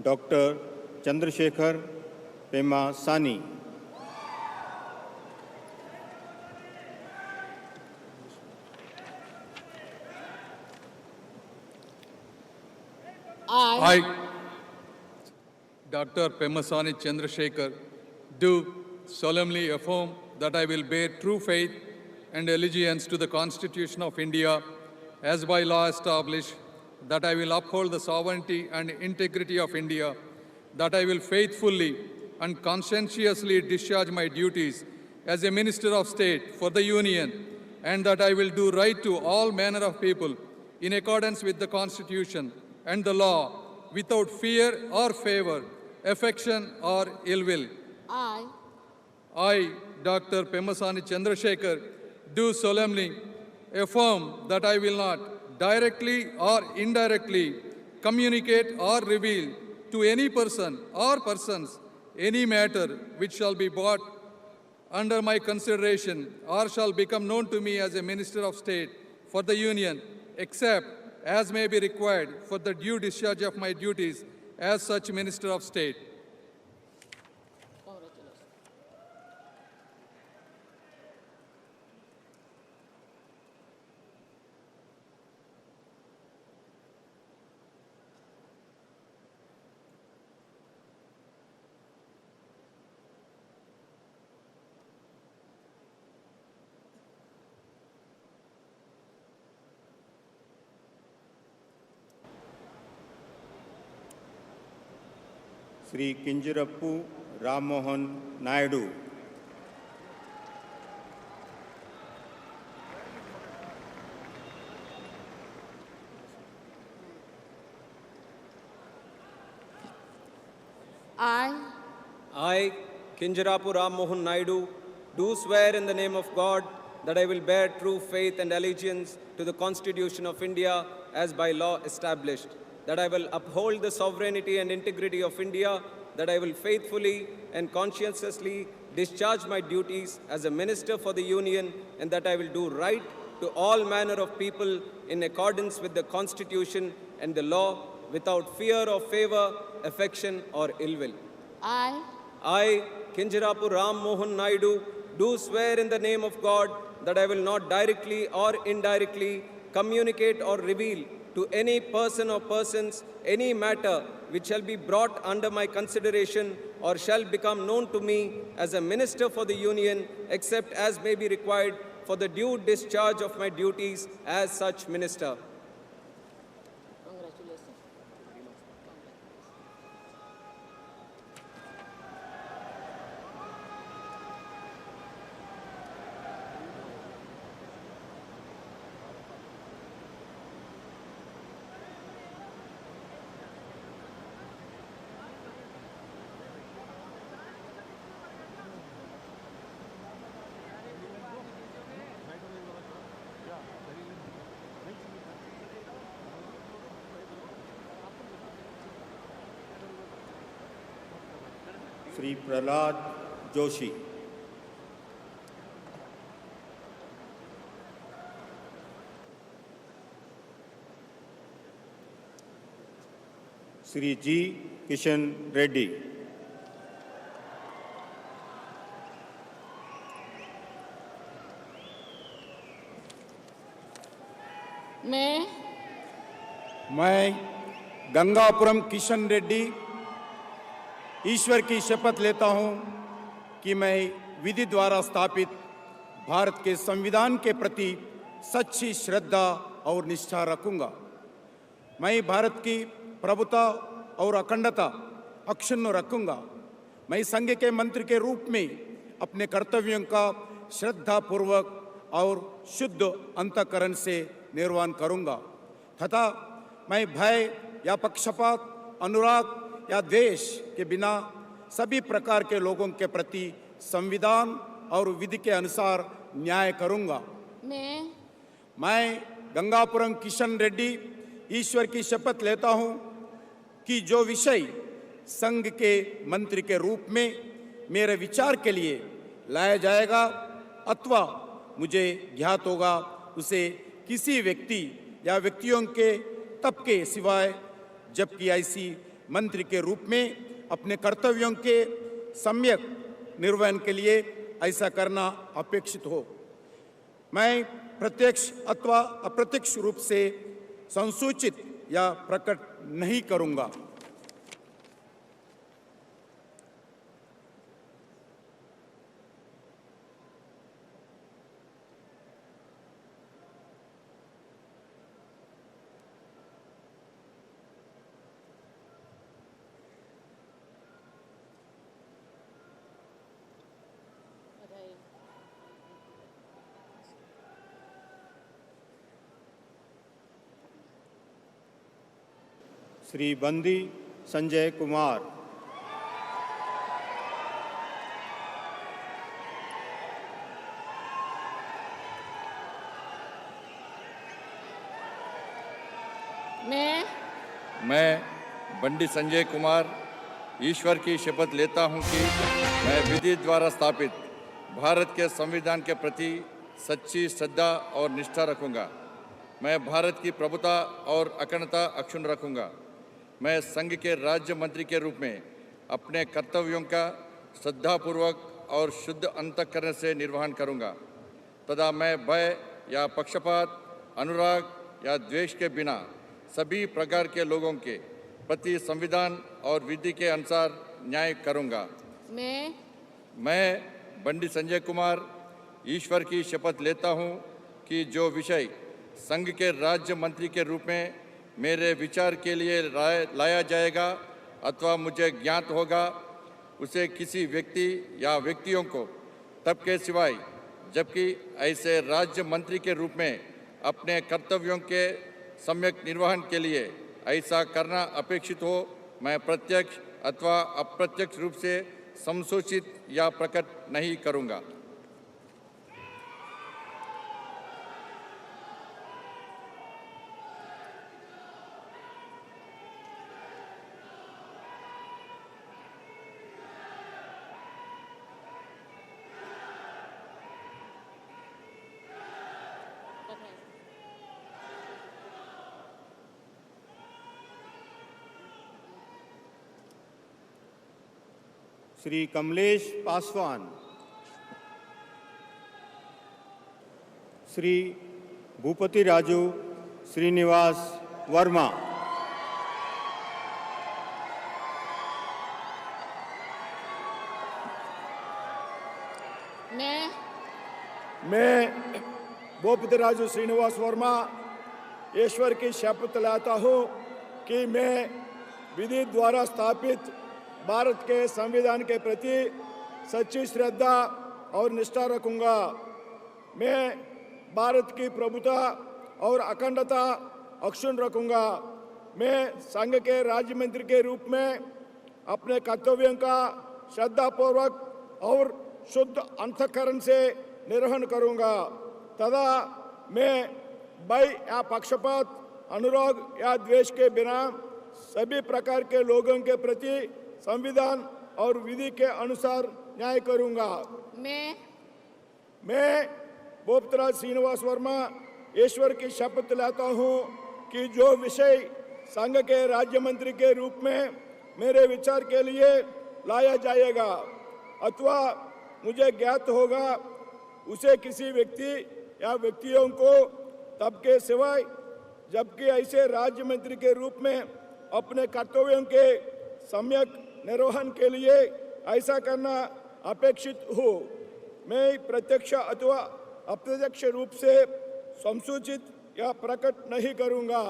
Doctor Chandrasekhar Pemmasani, I, Dr. Pemasani Chandrasekhar, do solemnly affirm that I will bear true faith and allegiance to the Constitution of India as by law established, that I will uphold the sovereignty and integrity of India, that I will faithfully and conscientiously discharge my duties as a Minister of State for the Union, and that I will do right to all manner of people in accordance with the Constitution and the law, without fear or favor, affection or ill will. I, Dr. Pemasani Chandrasekhar, do solemnly affirm that I will not directly or indirectly communicate or reveal to any person or persons any matter which shall be brought under my consideration or shall become known to me as a Minister of State for the Union, except as may be required for the due discharge of my duties as such Minister of State. Shri Kinjarapu Rammohan Naidu, I, Kinjarapu Ram Mohan Naidu, do swear in the name of God that I will bear true faith and allegiance to the Constitution of India as by law established, that I will uphold the sovereignty and integrity of India, that I will faithfully and conscientiously discharge my duties as a Minister for the Union, and that I will do right to all manner of people in accordance with the Constitution and the law, without fear or favor, affection or ill will. I, Kinjarapu Ram Mohan Naidu, do swear in the name of God that I will not directly or indirectly communicate or reveal to any person or persons any matter which shall be brought under my consideration or shall become known to me as a Minister for the Union, except as may be required for the due discharge of my duties as such Minister. Shri Pralhad Joshi, Shri G Kishan Reddy, मैं गंगापुरम किशन रेड्डी ईश्वर की शपथ लेता हूं कि मैं विधि द्वारा स्थापित भारत के संविधान के प्रति सच्ची श्रद्धा और निष्ठा रखूंगा। मैं भारत की प्रभुता और अखंडता अक्षुण्ण रखूंगा। मैं संघ के मंत्री के रूप में अपने कर्तव्यों का श्रद्धापूर्वक और शुद्ध अंतःकरण से निर्वहन करूंगा तथा मैं भय या पक्षपात, अनुराग या द्वेष के बिना सभी प्रकार के लोगों के प्रति संविधान और विधि के अनुसार न्याय करूंगा। मैं गंगापुरम किशन रेड्डी ईश्वर की शपथ लेता हूं कि जो विषय संघ के मंत्री के रूप में मेरे विचार के लिए लाया जाएगा अथवा मुझे ज्ञात होगा, उसे किसी व्यक्ति या व्यक्तियों के तब के सिवाय, जबकि ऐसी मंत्री के रूप में अपने कर्तव्यों के सम्यक निर्वहन के लिए ऐसा करना अपेक्षित हो। मैं प्रत्यक्ष अथवा अप्रत्यक्ष रूप से संसूचित या प्रकट नहीं करूंगा। श्री बंदी संजय कुमार, मैं बंडी संजय कुमार ईश्वर की शपथ लेता हूं कि मैं विधि द्वारा स्थापित भारत के संविधान के प्रति सच्ची श्रद्धा और निष्ठा रखूंगा। मैं भारत की प्रभुता और अखंडता अक्षुण्ण रखूंगा। मैं संघ के राज्य मंत्री के रूप में अपने कर्तव्यों का श्रद्धापूर्वक और शुद्ध अंतःकरण से निर्वहन करूंगा तथा मैं भय या पक्षपात, अनुराग या द्वेष के बिना सभी प्रकार के लोगों के प्रति संविधान और विधि के अनुसार न्याय करूंगा। मैं बंडी संजय कुमार ईश्वर की शपथ लेता हूं कि जो विषय संघ के राज्य मंत्री के रूप में मेरे विचार के लिए लाया जाएगा अथवा मुझे ज्ञात होगा, उसे किसी व्यक्ति या व्यक्तियों को तब के सिवाय जबकि ऐसे राज्य मंत्री के रूप में अपने कर्तव्यों के सम्यक निर्वहन के लिए ऐसा करना अपेक्षित हो, मैं प्रत्यक्ष अथवा अप्रत्यक्ष रूप से संसूचित या प्रकट नहीं करूंगा। श्री कमलेश पासवान, श्री भूपति राजू श्रीनिवास वर्मा, मैं भूपति राजू श्रीनिवास वर्मा ईश्वर की शपथ लेता हूँ कि मैं विधि द्वारा स्थापित भारत के संविधान के प्रति सच्ची श्रद्धा और निष्ठा रखूंगा। मैं भारत की प्रभुता और अखंडता अक्षुण्ण रखूंगा। मैं संघ के राज्य मंत्री के रूप में अपने कर्तव्यों का श्रद्धापूर्वक और शुद्ध अंतःकरण से निर्वहन करूंगा तथा मैं भय या पक्षपात, अनुराग या द्वेष के बिना सभी प्रकार के लोगों के प्रति संविधान और विधि के अनुसार न्याय करूंगा। मैं भूपतराज श्रीनिवास वर्मा ईश्वर की शपथ लेता हूं कि जो विषय संघ के राज्य मंत्री के रूप में मेरे विचार के लिए लाया जाएगा अथवा मुझे ज्ञात होगा, उसे किसी व्यक्ति या व्यक्तियों को तब के सिवाय जबकि ऐसे राज्य मंत्री के रूप में अपने कर्तव्यों के सम्यक निर्वहन के लिए ऐसा करना अपेक्षित हो, मैं प्रत्यक्ष अथवा अप्रत्यक्ष रूप से संसूचित या प्रकट नहीं करूंगा।